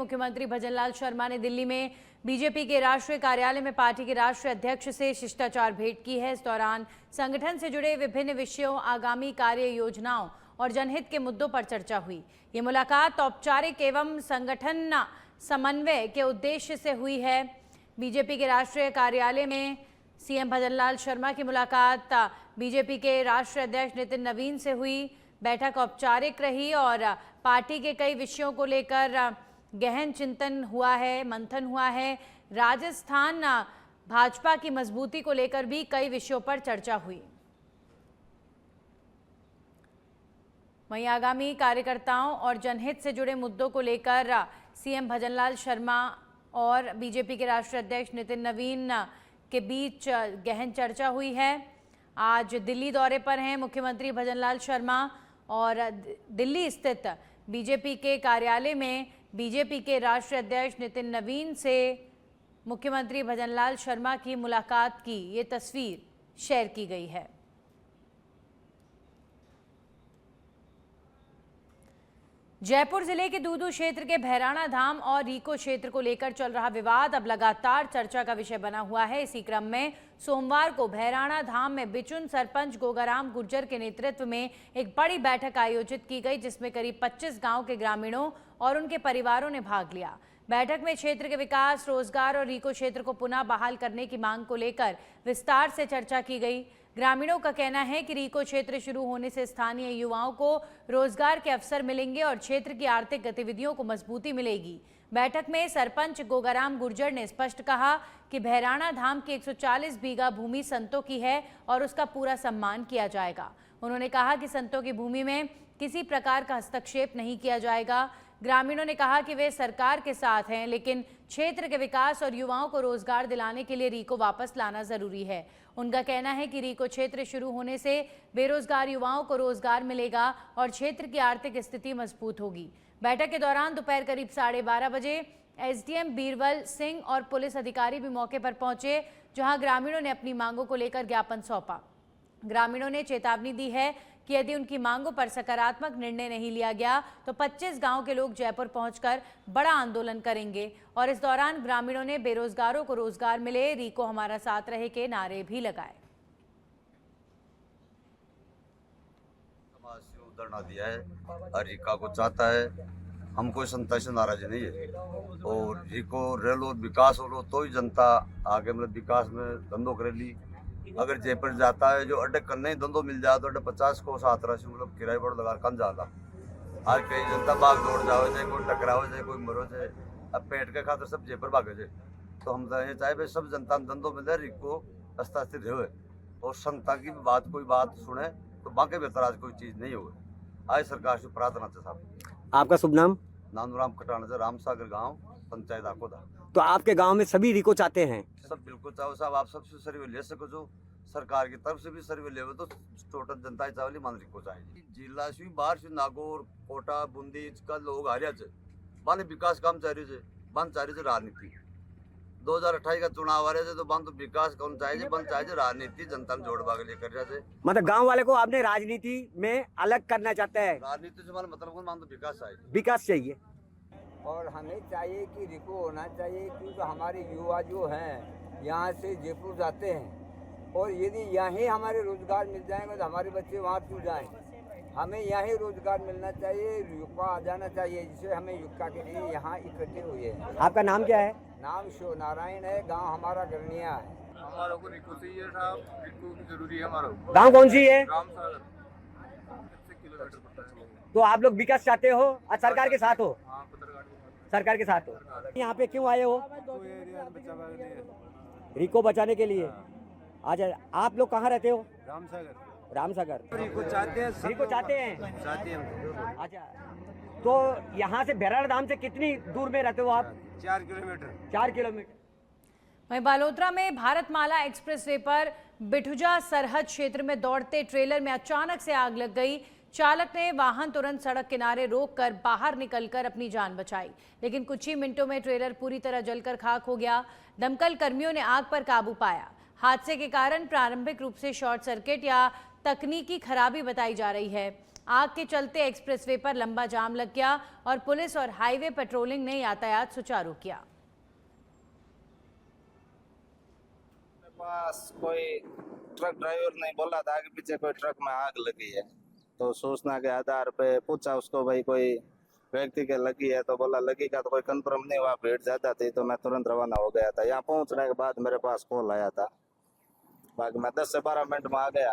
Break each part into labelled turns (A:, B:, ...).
A: मुख्यमंत्री भजनलाल शर्मा ने दिल्ली में बीजेपी के राष्ट्रीय कार्यालय में पार्टी के राष्ट्रीय अध्यक्ष से शिष्टाचार भेंट की है। इस दौरान संगठन से जुड़े विभिन्न विषयों, आगामी कार्य योजनाओं और जनहित के मुद्दों पर चर्चा हुई। ये मुलाकात औपचारिक एवं संगठन समन्वय के उद्देश्य से हुई है। बीजेपी के राष्ट्रीय कार्यालय में सीएम भजनलाल शर्मा की मुलाकात बीजेपी के राष्ट्रीय अध्यक्ष नितिन नवीन से हुई। बैठक औपचारिक रही और पार्टी के कई विषयों को लेकर गहन चिंतन हुआ है, मंथन हुआ है। राजस्थान भाजपा की मजबूती को लेकर भी कई विषयों पर चर्चा हुई। वहीं आगामी कार्यकर्ताओं और जनहित से जुड़े मुद्दों को लेकर सीएम भजनलाल शर्मा और बीजेपी के राष्ट्रीय अध्यक्ष नितिन नवीन के बीच गहन चर्चा हुई है। आज दिल्ली दौरे पर हैं मुख्यमंत्री भजनलाल शर्मा और दिल्ली स्थित बीजेपी के कार्यालय में बीजेपी के राष्ट्रीय अध्यक्ष नितिन नवीन से मुख्यमंत्री भजनलाल शर्मा की मुलाकात की ये तस्वीर शेयर की गई है। जयपुर जिले के दूदू क्षेत्र के भैराणा धाम और रीको क्षेत्र को लेकर चल रहा विवाद अब लगातार चर्चा का विषय बना हुआ है। इसी क्रम में सोमवार को भैराणा धाम में बिचुन सरपंच गोगाराम गुर्जर के नेतृत्व में एक बड़ी बैठक आयोजित की गई, जिसमें करीब 25 गांव के ग्रामीणों और उनके परिवारों ने भाग लिया। बैठक में क्षेत्र के विकास, रोजगार और रीको क्षेत्र को पुनः बहाल करने की मांग को लेकर विस्तार से चर्चा की गई। ग्रामीणों का कहना है कि रीको क्षेत्र शुरू होने से स्थानीय युवाओं को रोजगार के अवसर मिलेंगे और क्षेत्र की आर्थिक गतिविधियों को मजबूती मिलेगी। बैठक में सरपंच गोगाराम गुर्जर ने स्पष्ट कहा कि भैराणा धाम की 140 बीघा भूमि संतों की है और उसका पूरा सम्मान किया जाएगा। उन्होंने कहा कि संतों की भूमि में किसी प्रकार का हस्तक्षेप नहीं किया जाएगा। ग्रामीणों ने कहा कि वे सरकार के साथ हैं, लेकिन क्षेत्र के विकास और युवाओं को रोजगार दिलाने के लिए रीको वापस लाना जरूरी है। उनका कहना है कि रीको क्षेत्र शुरू होने से बेरोजगार युवाओं को रोजगार मिलेगा और क्षेत्र की आर्थिक स्थिति मजबूत होगी। बैठक के दौरान दोपहर करीब 12:30 बजे एसडीएम बीरबल सिंह और पुलिस अधिकारी भी मौके पर पहुंचे, जहां ग्रामीणों ने अपनी मांगों को लेकर ज्ञापन सौंपा। ग्रामीणों ने चेतावनी दी है कि यदि उनकी मांगों पर सकारात्मक निर्णय नहीं लिया गया तो 25 गांव के लोग जयपुर पहुंचकर बड़ा आंदोलन करेंगे। और इस दौरान ग्रामीणों ने बेरोजगारों को रोजगार मिले, रीको हमारा साथ रहे के नारे भी लगाए।
B: समाज से धरना दिया है और रीका को चाहता है, हम कोई जनता से नाराज नहीं है। और रीको रेलो विकास हो तो ही जनता आगे मतलब विकास में धंधो करेली। अगर जयपुर जाता है जो अड्डे करने ही धंधो मिल जाए तो अड्डे 50 को 7 मतलब किराए पर लगा कम ज्यादा। आज कई जनता भाग दौड़ जाओ, चाहे कोई टकराओ, चाहे कोई मरो, चाहे अब पेट के खातर सब जयपुर भागे जाए। तो हम तो ये चाहे भाई सब जनता में धंधो मिल जाए, रीको अस्थिर रहे और संता की बात कोई बात सुने तो बाकी बेहतर आज कोई चीज नहीं हो। आज सरकार से प्रार्थना है साहब।
C: आपका शुभ नाम?
B: नानूराम खटाना से, रामसागर गांव, पंचायत आकोदा।
C: तो आपके गांव में सभी रीको चाहते हैं?
B: सब बिल्कुल चाहो साहब, आप सबसे सर्वे ले सको, जो सरकार की तरफ से भी सर्वे ले तो टोटल जनता चावली मान रीको चाहिए। जिला से बाहर से नागौर, कोटा, बूंदी का लोग आ रहे बाने विकास काम चाह रहे बन चाह रहे राजनीति। 2028 का चुनाव आ रहे थे तो बन तो विकास कौन चाहिए, बन चाहिए राजनीति, जनता में जोड़ भाग लेकर रहे।
C: मतलब गांव वाले को आपने राजनीति में अलग करना चाहते हैं?
B: राजनीति से हमारा मतलब मान तो विकास चाहिए।
C: विकास चाहिए
D: और हमें चाहिए कि रीको होना चाहिए, क्योंकि हमारे युवा जो हैं यहाँ से जयपुर जाते हैं और यदि यहीं हमारे रोजगार मिल जाएंगे तो हमारे बच्चे वहाँ क्यों जाएं। हमें यहीं रोजगार मिलना चाहिए, युवा आ जाना चाहिए, जिससे हमें युवा के लिए यहाँ इकट्ठे हुए हैं।
C: आपका नाम क्या है?
D: नाम शिव नारायण है, गांव हमारा गरनिया है।
E: हमारा को रीको चाहिए साहब, रीको की जरूरी है हमारा।
C: गांव कौन सी है?
E: रामसागर, 1 किलोमीटर पड़ता है।
C: तो आप लोग विकास चाहते हो और सरकार के साथ हो?
E: हाँ, पत्रकार के साथ।
C: सरकार के साथ हो। यहाँ पे क्यों आए हो? रीको बचाने के लिए। अच्छा, आप लोग कहाँ रहते हो?
E: रामसागर।
C: रामसागर।
E: रीको चाहते हैं,
C: रीको चाहते हैं?
E: चाहते हैं।
C: अच्छा, तो यहाँ से भैराणा धाम से कितनी दूर में रहते हो आप?
E: 4 किलोमीटर।
C: 4 किलोमीटर।
A: वहीं बालोतरा में भारतमाला एक्सप्रेसवे पर बिठुजा सरहद क्षेत्र में दौड़ते ट्रेलर में अचानक से आग लग गई। चालक ने वाहन तुरंत सड़क किनारे रोककर बाहर निकलकर अपनी जान बचाई, लेकिन कुछ ही मिनटों में ट्रेलर पूरी तरह जलकर खाक हो गया। दमकल कर्मियों ने आग पर काबू पाया। हादसे के कारण प्रारंभिक रूप से शॉर्ट सर्किट या तकनीकी खराबी बताई जा रही है। आग के चलते एक्सप्रेसवे पर लंबा जाम लग गया और पुलिस और हाईवे पेट्रोलिंग ने यातायात सुचारू किया।
F: पास कोई ट्रक ड्राइवर ने बोला था आगे पीछे कोई ट्रक में आग लगी है, तो सूचना के आधार पे पूछा उसको, भाई कोई व्यक्ति के लगी है, तो बोला लगी का तो कोई कंफर्म नहीं हुआ, भीड़ ज्यादा थी, तो मैं तुरंत रवाना हो गया था। यहाँ पहुंचने के बाद मेरे पास कॉल आया था, बाकी मैं 10 से 12 मिनट में आ गया।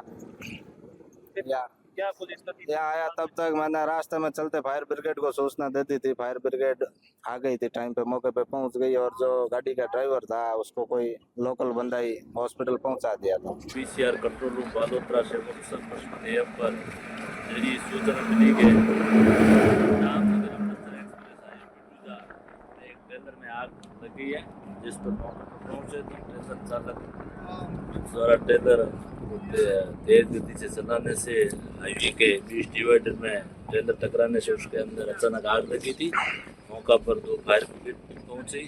G: क्या पुलिस का
F: यहाँ आया तब तक मैंने रास्ते में चलते फायर ब्रिगेड को सूचना दे दी थी, फायर ब्रिगेड आ गई थी, टाइम पे मौके पे पहुंच गई और जो गाड़ी का ड्राइवर था उसको कोई लोकल बंदा ही हॉस्पिटल पहुंचा दिया था।
G: पीसीआर कंट्रोल रूम बालोतरा से मुख्य एप पर जरिए सूचना मिली कि रामनगर अमृतसर एक्सप्रेस हाईवे में एक ट्रेलर में आग लगी है, जिस पर मौके पर पहुंचे तो ट्रेलर चालक द्वारा ट्रेलर तेज गति से चलाने से हाईवे के बीच डिवाइडर में ट्रेलर टकराने से उसके अंदर अचानक आग लगी थी। मौका पर 2 फायर ब्रिगेड पहुंची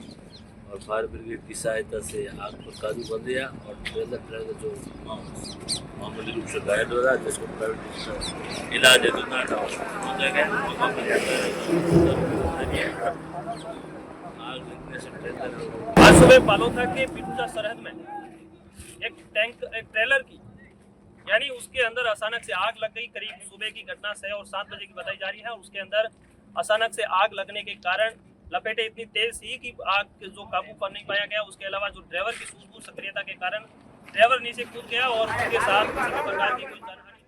G: और फायर ब्रिगेड की सहायता से आग पर काबू पा लिया और ट्रेलर ड्राइवर जो मामूली रूप से घायल हो रहा है, जिसको प्राइवेट इलाज जुनाट हॉस्पिटल पहुंचा गया। मौका पर आग लगने से ट्रेलर
H: आज सुबह बालोतरा के पिरुजा सरहद में एक ट्रेलर की यानी उसके अंदर अचानक से आग लग गई। करीब सुबह की घटना 6 और 7 बजे की बताई जा रही है और उसके अंदर अचानक से आग लगने के कारण लपेटें इतनी तेज थी कि आग जो काबू पर नहीं पाया गया। उसके अलावा जो ड्राइवर की सूझबूझ सक्रियता के कारण ड्राइवर नीचे कूद गया और उसके साथ किसी प्रकार की कोई जानहानि।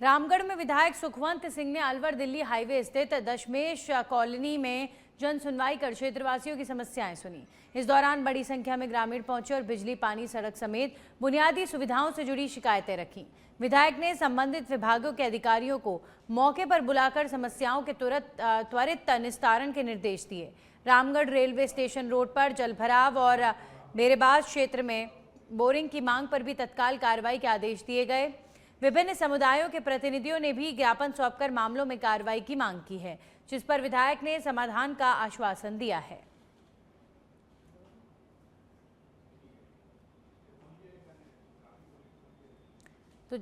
A: रामगढ़ में विधायक सुखवंत सिंह ने अलवर दिल्ली हाईवे स्थित दशमेश कॉलोनी में जन सुनवाई कर क्षेत्रवासियों की समस्याएं सुनी। इस दौरान बड़ी संख्या में ग्रामीण पहुंचे और बिजली, पानी, सड़क समेत बुनियादी सुविधाओं से जुड़ी शिकायतें रखीं। विधायक ने संबंधित विभागों के अधिकारियों को मौके पर बुलाकर समस्याओं के त्वरित निस्तारण के निर्देश दिए। रामगढ़ रेलवे स्टेशन रोड पर जलभराव और मेरेबाज क्षेत्र में बोरिंग की मांग पर भी तत्काल कार्रवाई के आदेश दिए गए। विभिन्न समुदायों के प्रतिनिधियों ने भी ज्ञापन सौंपकर मामलों में कार्रवाई की मांग की है, जिस पर विधायक ने समाधान का आश्वासन दिया है। तो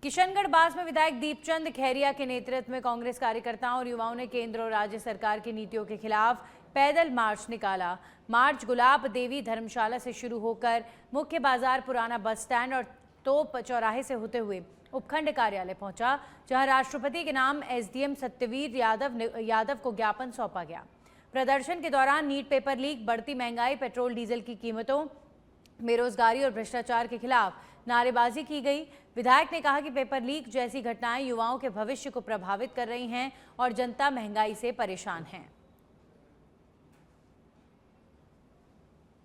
A: किशनगढ़ बास में विधायक दीपचंद खैरिया के नेतृत्व में कांग्रेस कार्यकर्ताओं और युवाओं ने केंद्र और राज्य सरकार की नीतियों के खिलाफ पैदल मार्च निकाला। मार्च गुलाब देवी धर्मशाला से शुरू होकर मुख्य बाजार, पुराना बस स्टैंड और तोप चौराहे से होते हुए उपखंड कार्यालय पहुंचा, जहां राष्ट्रपति के नाम एसडीएम सत्यवीर यादव को ज्ञापन सौंपा गया। प्रदर्शन के दौरान नीट पेपर लीक, बढ़ती महंगाई, पेट्रोल डीजल की कीमतों, बेरोजगारी और भ्रष्टाचार के खिलाफ नारेबाजी की गई। विधायक ने कहा कि पेपर लीक जैसी घटनाएं युवाओं के भविष्य को प्रभावित कर रही हैं और जनता महंगाई से परेशान है।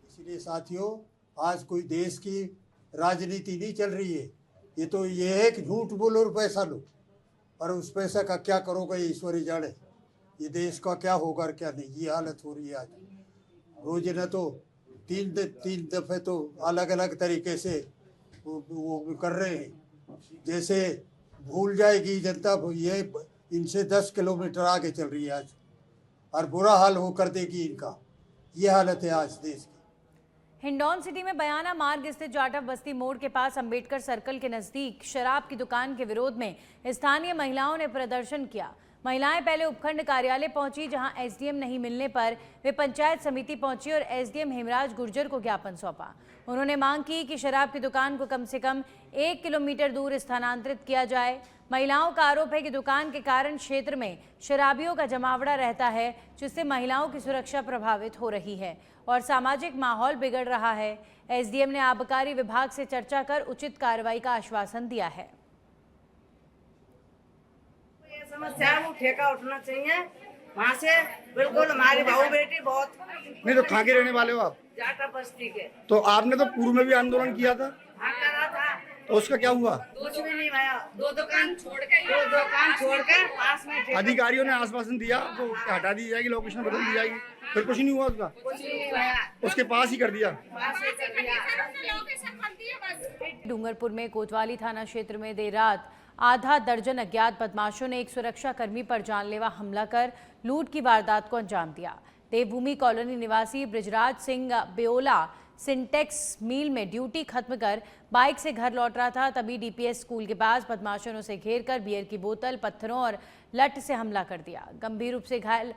I: इसलिए साथियों, आज कोई देश की राजनीति नहीं चल रही है। ये है कि झूठ बोलो और पैसा लो, और उस पैसे का क्या करोगे ईश्वर ही जाने। ये देश का क्या होगा और क्या नहीं, ये हालत हो रही है आज। रोज न तो तीन दफे तो अलग अलग तरीके से वो कर रहे हैं, जैसे भूल जाएगी जनता, ये इनसे 10 किलोमीटर आगे चल रही है आज, और बुरा हाल हो कर देगी इनका। ये हालत है आज देश की।
A: हिंडौन सिटी में बयाना मार्ग स्थित जाटव बस्ती मोड़ के पास अंबेडकर सर्कल के नजदीक शराब की दुकान के विरोध में स्थानीय महिलाओं ने प्रदर्शन किया। महिलाएं पहले उपखंड कार्यालय पहुंची, जहां एसडीएम नहीं मिलने पर वे पंचायत समिति पहुंची और एसडीएम हेमराज गुर्जर को ज्ञापन सौंपा। उन्होंने मांग की कि शराब की दुकान को कम से कम 1 किलोमीटर दूर स्थानांतरित किया जाए। महिलाओं का आरोप है कि दुकान के कारण क्षेत्र में शराबियों का जमावड़ा रहता है, जिससे महिलाओं की सुरक्षा प्रभावित हो रही है और सामाजिक माहौल बिगड़ रहा है। एसडीएम ने आबकारी विभाग से चर्चा कर उचित कार्रवाई का आश्वासन दिया है।
J: ये समस्या है, वो ठेका उठना चाहिए वहाँ से। बिल्कुल हमारी बहू बेटी बहुत।
K: नहीं तो कहाँ के रहने वाले हो आप?
J: जाटा बस्ती के।
K: तो आपने तो पूर्व में भी आंदोलन किया था।
J: हाँ करा था।
K: तो उसका क्या हुआ?
J: कुछ भी नहीं भैया, दो दुकान छोड़ के पास में
K: अधिकारियों ने आश्वासन दिया तो हटा दी जाएगी, लोकेशन बदल दी जाएगी, फिर कुछ नहीं हुआ उसका।
J: कुछ नहीं भैया,
K: उसके पास ही कर दिया।
A: डूंगरपुर में कोतवाली थाना क्षेत्र में देर रात आधा दर्जन अज्ञात बदमाशों ने एक सुरक्षा कर्मी पर जानलेवा हमला कर लूट की वारदात को अंजाम दिया। देवभूमि कॉलोनी निवासी ब्रिजराज सिंह बेओला सिंटेक्स मिल में ड्यूटी खत्म कर बाइक से घर लौट रहा था, तभी डीपीएस स्कूल के पास बदमाशों ने उसे घेरकर बियर की बोतल, पत्थरों और लठ से हमला कर दिया। गंभीर रूप से घायल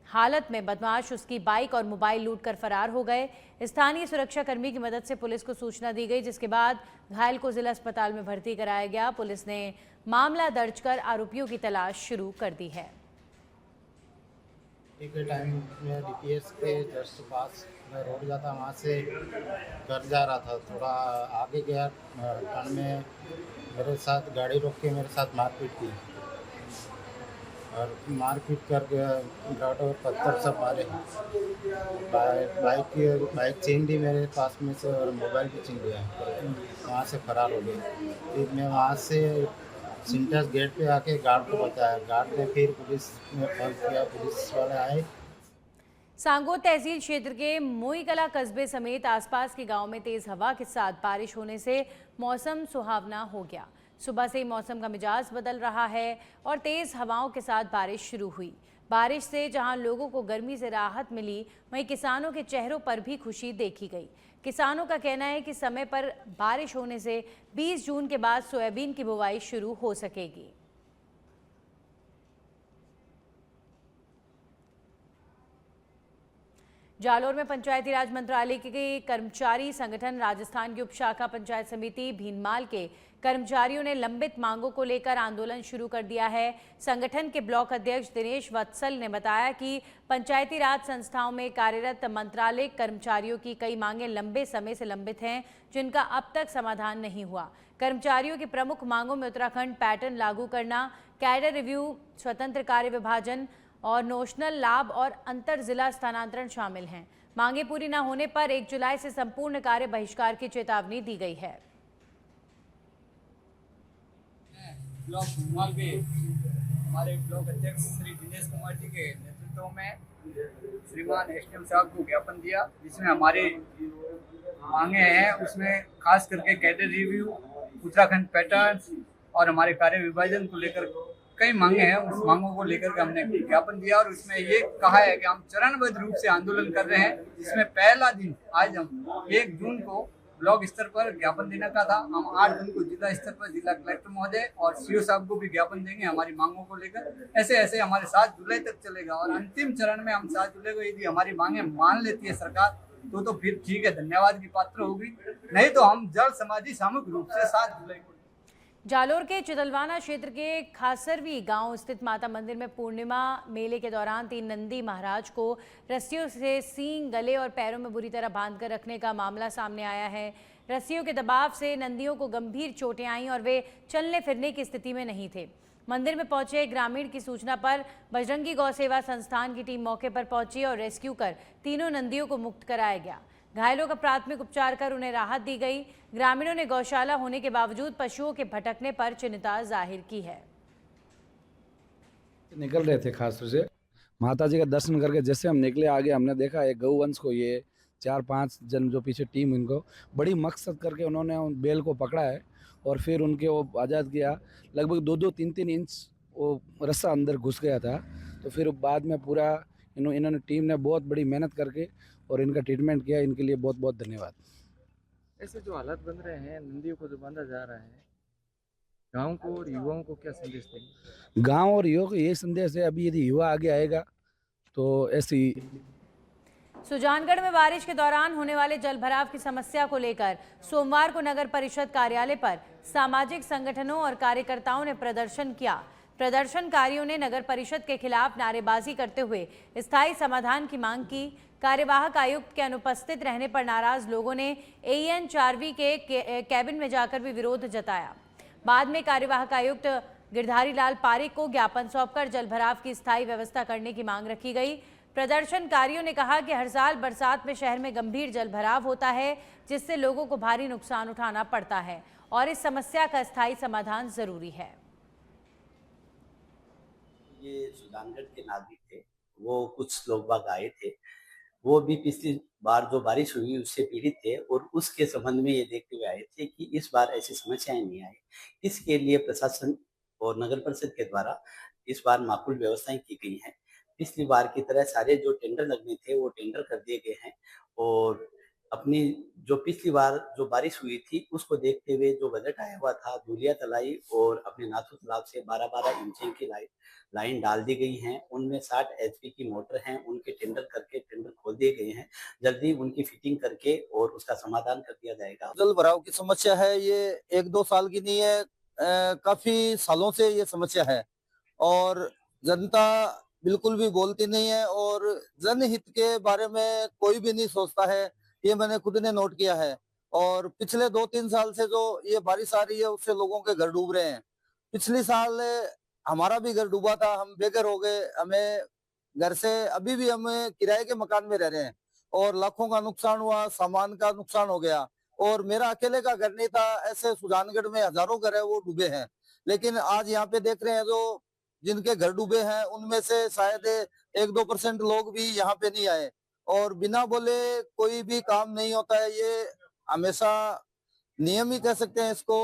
A: हालत में बदमाश उसकी बाइक और मोबाइल लूटकर फरार हो गए। स्थानीय सुरक्षाकर्मी की मदद से पुलिस को सूचना दी गई, जिसके बाद घायल को जिला अस्पताल में भर्ती कराया गया। पुलिस ने मामला दर्ज कर आरोपियों की तलाश शुरू कर दी है।
L: एक टाइम में डीपीएस के जस्ट पास मैं रोड जाता, वहाँ से घर जा रहा था, थोड़ा आगे गया टर्न में मेरे साथ गाड़ी रोक के मेरे साथ मारपीट की और मारपीट करके गाड़ और पत्थर सब मारे। बाइक छीन ली मेरे पास में से और मोबाइल भी छीन लिया। वहाँ से फरार हो गए। फिर मैं वहाँ से सिंटेक्स गेट पे आके गार्ड को बताया, गार्ड ने फिर पुलिस में फोन किया, पुलिस वाले आए।
A: सांगोद तहसील क्षेत्र के मोईकला कस्बे समेत आसपास के गांव में तेज हवा के साथ बारिश होने से मौसम सुहावना हो गया। सुबह से ही मौसम का मिजाज बदल रहा है और तेज हवाओं के साथ बारिश शुरू हुई। बारिश से जहां लोगों को गर्मी से राहत मिली, वहीं किसानों के चेहरों पर भी खुशी देखी गई। किसानों का कहना है कि समय पर बारिश होने से 20 जून के बाद सोयाबीन की बुवाई शुरू हो सकेगी। जालोर में पंचायती राज मंत्रालय के कर्मचारी संगठन राजस्थान की उपशाखा पंचायत समिति भीनमाल के कर्मचारियों ने लंबित मांगों को लेकर आंदोलन शुरू कर दिया है। संगठन के ब्लॉक अध्यक्ष दिनेश वत्सल ने बताया कि पंचायती राज संस्थाओं में कार्यरत मंत्रालय कर्मचारियों की कई मांगें लंबे समय से लंबित हैं, जिनका अब तक समाधान नहीं हुआ। कर्मचारियों की प्रमुख मांगों में उत्तराखंड पैटर्न लागू करना, कैडर रिव्यू, स्वतंत्र कार्य विभाजन और नोशनल लाभ और अंतर जिला स्थानांतरण शामिल हैं। मांगे पूरी न होने पर 1 जुलाई से संपूर्ण कार्य बहिष्कार की चेतावनी दी गई है।
M: ब्लॉक भीनमाल के हमारे ब्लॉक अध्यक्ष श्री दिनेश कुमार जी के नेतृत्व में श्रीमान एसडीएम साहब को ज्ञापन दिया, जिसमें हमारे मांगे हैं, उसमें खास करके कैडर रिव्यू, उत्तराखंड पैटर्न और हमारे कार्य विभाजन को लेकर कई मांगे हैं। उस मांगों को लेकर के हमने ज्ञापन दिया और उसमें ये कहा है कि हम चरणबद्ध रूप से आंदोलन कर रहे हैं। इसमें पहला दिन आज हम 1 जून को ब्लॉक स्तर पर ज्ञापन देने का था। हम 8 जून को जिला स्तर पर जिला कलेक्टर महोदय और सीओ साहब को भी ज्ञापन देंगे हमारी मांगों को लेकर। ऐसे ऐसे हमारे 7 जुलाई तक चलेगा और अंतिम चरण में हम 7 जुलाई को यदि हमारी मांगे मान लेती है सरकार तो फिर ठीक है, धन्यवाद की पात्र होगी, नहीं तो हम जल समाधि सामूहिक रूप से 7 जुलाई को।
A: जालोर के चितलवाना क्षेत्र के खासरवी गांव स्थित माता मंदिर में पूर्णिमा मेले के दौरान 3 नंदी महाराज को रस्सियों से सींग, गले और पैरों में बुरी तरह बांधकर रखने का मामला सामने आया है। रस्सियों के दबाव से नंदियों को गंभीर चोटें आईं और वे चलने फिरने की स्थिति में नहीं थे। मंदिर में पहुंचे ग्रामीण की सूचना पर बजरंगी गौ सेवा संस्थान की टीम मौके पर पहुंची और रेस्क्यू कर तीनों नंदियों को मुक्त कराया गया। घायलों का प्राथमिक उपचार कर उन्हें राहत दी गई। ग्रामीणों ने गौशाला होने के बावजूद पशुओं के भटकने पर चिंता जाहिर की है।
N: निकल रहे थे खास तौर से माता जी का दर्शन करके, जैसे हम निकले आगे हमने देखा एक गौवंश को, ये 4-5 जन जो पीछे टीम, इनको बड़ी मकसद करके उन्होंने उन बैल को पकड़ा है और फिर उनके वो आज़ाद किया। लगभग 2-2, 3-3 इंच वो रस्सा अंदर घुस गया था। तो फिर बाद में पूरा इन्होंने टीम ने बहुत बड़ी मेहनत करके और इनका ट्रीटमेंट किया। इनके लिए बहुत बहुत धन्यवाद।
O: ऐसे जो हालात बन रहे हैं, नंदियों को जो बांधा जा रहा है, गांव को और युवाओं को क्या संदेश देंगे?
N: गांव और युवाओं को यही संदेश है, अभी यदि युवा आगे आएगा तो ऐसी।
A: सुजानगढ़ में बारिश के दौरान होने वाले जलभराव की समस्या को लेकर सोमवार को नगर परिषद कार्यालय पर सामाजिक संगठनों और कार्यकर्ताओं ने प्रदर्शन किया। प्रदर्शनकारियों ने नगर परिषद के खिलाफ नारेबाजी करते हुए स्थायी समाधान की मांग की। कार्यवाहक आयुक्त के अनुपस्थित रहने पर नाराज लोगों ने AN 4V के कैबिन में जाकर भी विरोध जताया। बाद में कार्यवाहक आयुक्त गिरधारी लाल पारिक को ज्ञापन सौंपकर जलभराव की स्थायी व्यवस्था करने की मांग रखी गई। प्रदर्शनकारियों ने कहा कि हर साल बरसात में शहर में गंभीर जलभराव होता है, जिससे लोगों को भारी नुकसान उठाना पड़ता है और इस समस्या का स्थायी समाधान जरूरी है।
P: ये सुजानगढ़ के नागरिक थे, वो कुछ लोग बाग आए थे, वो भी पिछली बार जो बारिश हुई उससे पीड़ित थे और उसके संबंध में ये देखते हुए आए थे कि इस बार ऐसी समस्याएं नहीं आए। इसके लिए प्रशासन और नगर परिषद के द्वारा इस बार माकूल व्यवस्थाएं की गई हैं। पिछली बार की तरह सारे जो टेंडर लगने थे वो टेंडर कर दिए गए हैं और अपनी जो पिछली बार जो बारिश हुई थी उसको देखते हुए जो बजट आया हुआ था, धूलिया तलाई और अपने नाथू तालाब से 12-12 इंच की लाइन डाल दी गई हैं। उनमें 60 एचपी की मोटर हैं, उनके टेंडर खोल दिए गए हैं। जल्दी उनकी फिटिंग करके और उसका समाधान कर दिया जाएगा।
Q: जल भराव की समस्या है, ये 1-2 साल की नहीं है, काफी सालों से ये समस्या है और जनता बिल्कुल भी बोलती नहीं है और जनहित के बारे में कोई भी नहीं सोचता है। ये मैंने खुद ने नोट किया है और पिछले 2-3 साल से जो ये बारिश आ रही है उससे लोगों के घर डूब रहे हैं। पिछले साल हमारा भी घर डूबा था, हम बेघर हो गए, हमें घर से अभी भी हम किराए के मकान में रह रहे हैं और लाखों का नुकसान हुआ, सामान का नुकसान हो गया और मेरा अकेले का घर नहीं था, ऐसे सुजानगढ़ में हजारों घर है वो डूबे हैं। लेकिन आज यहाँ पे देख रहे हैं जो जिनके घर डूबे हैं उनमें से शायद 1-2% लोग भी यहाँ पे नहीं आए और बिना बोले कोई भी काम नहीं होता है। ये हमेशा नियम ही कह सकते हैं इसको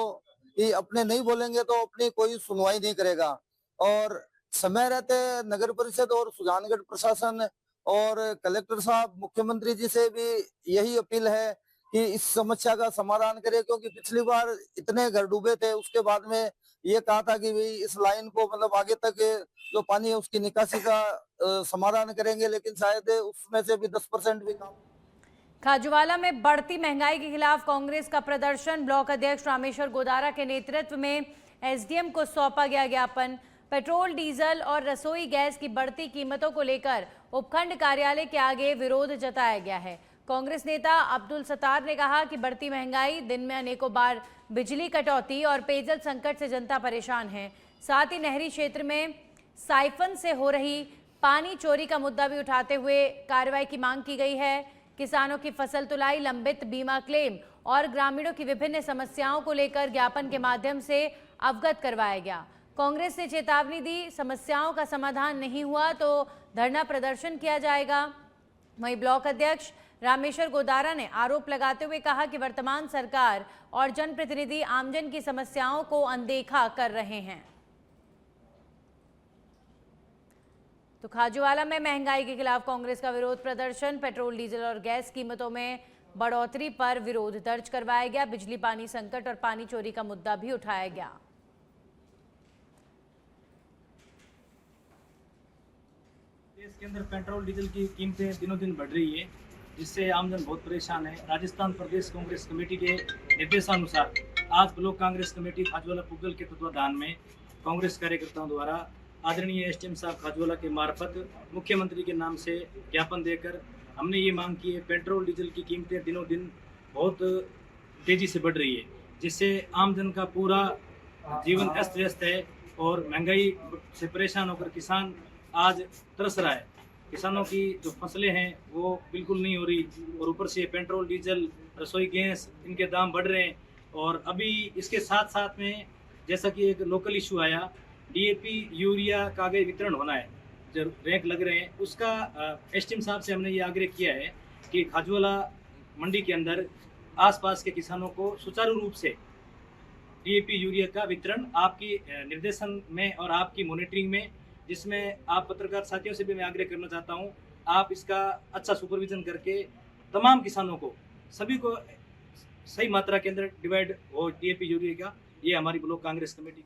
Q: कि अपने नहीं बोलेंगे तो अपनी कोई सुनवाई नहीं करेगा और समय रहते नगर परिषद और सुजानगढ़ प्रशासन और कलेक्टर साहब, मुख्यमंत्री जी से भी यही अपील है कि इस समस्या का समाधान करे, क्योंकि पिछली बार इतने घर डूबे थे उसके बाद में ये कहा था कि भाई इस लाइन को मतलब आगे तक जो पानी है उसकी निकासी का समाधान करेंगे, लेकिन शायद उसमें से भी 10% भी काम।
A: खाजूवाला में बढ़ती महंगाई के खिलाफ कांग्रेस का प्रदर्शन। ब्लॉक अध्यक्ष रामेश्वर गोदारा के नेतृत्व में एसडीएम को सौंपा गया ज्ञापन। पेट्रोल, डीजल और रसोई गैस की बढ़ती कीमतों को लेकर उपखंड कार्यालय के आगे विरोध जताया गया है। कांग्रेस नेता अब्दुल सत्तार ने कहा कि बढ़ती महंगाई, दिन में अनेकों बार बिजली कटौती और पेयजल संकट से जनता परेशान है। साथ ही नहरी क्षेत्र में साइफन से हो रही पानी चोरी का मुद्दा भी उठाते हुए कार्रवाई की मांग की गई है। किसानों की फसल तुलाई, लंबित बीमा क्लेम और ग्रामीणों की विभिन्न समस्याओं को लेकर ज्ञापन के माध्यम से अवगत करवाया गया। कांग्रेस ने चेतावनी दी, समस्याओं का समाधान नहीं हुआ तो धरना प्रदर्शन किया जाएगा। वहीं ब्लॉक अध्यक्ष रामेश्वर गोदारा ने आरोप लगाते हुए कहा कि वर्तमान सरकार और जनप्रतिनिधि आमजन की समस्याओं को अनदेखा कर रहे हैं। तो खाजूवाला में महंगाई के खिलाफ कांग्रेस का विरोध प्रदर्शन। पेट्रोल, डीजल और गैस कीमतों में बढ़ोतरी पर विरोध दर्ज करवाया गया। बिजली पानी संकट और पानी चोरी का मुद्दा भी उठाया गया।
H: देश के अंदर पेट्रोल डीजल की कीमतें दिनों दिन बढ़ रही है, जिससे आमजन बहुत परेशान है। राजस्थान प्रदेश कांग्रेस कमेटी के निर्देशानुसार आज ब्लॉक कांग्रेस कमेटी खाजूवाला पुगल के तत्वाधान में कांग्रेस कार्यकर्ताओं द्वारा आदरणीय एसडीएम साहब खाजूवाला के मार्फत मुख्यमंत्री के नाम से ज्ञापन देकर हमने ये मांग की है। पेट्रोल डीजल की कीमतें दिनों दिन बहुत तेजी से बढ़ रही है, जिससे आमजन का पूरा जीवन अस्त व्यस्त है और महंगाई से परेशान होकर किसान आज तरस रहा है। किसानों की जो फसलें हैं वो बिल्कुल नहीं हो रही और ऊपर से पेट्रोल, डीजल, रसोई गैस, इनके दाम बढ़ रहे हैं। और अभी इसके साथ साथ में जैसा कि एक लोकल इशू आया, डीएपी यूरिया का आगे वितरण होना है, जो रैंक लग रहे हैं, उसका एसडीएम साहब से हमने ये आग्रह किया है कि खाजूवाला मंडी के अंदर आसपास के किसानों को सुचारू रूप से डीएपी यूरिया का वितरण आपकी निर्देशन में और आपकी मॉनिटरिंग में, जिसमें आप पत्रकार साथियों से भी मैं आग्रह करना चाहता हूं, आप इसका अच्छा सुपरविजन करके तमाम किसानों को, सभी को सही मात्रा के अंदर डिवाइड हो डीएपी यूरिया का। ये हमारी ब्लॉक कांग्रेस कमेटी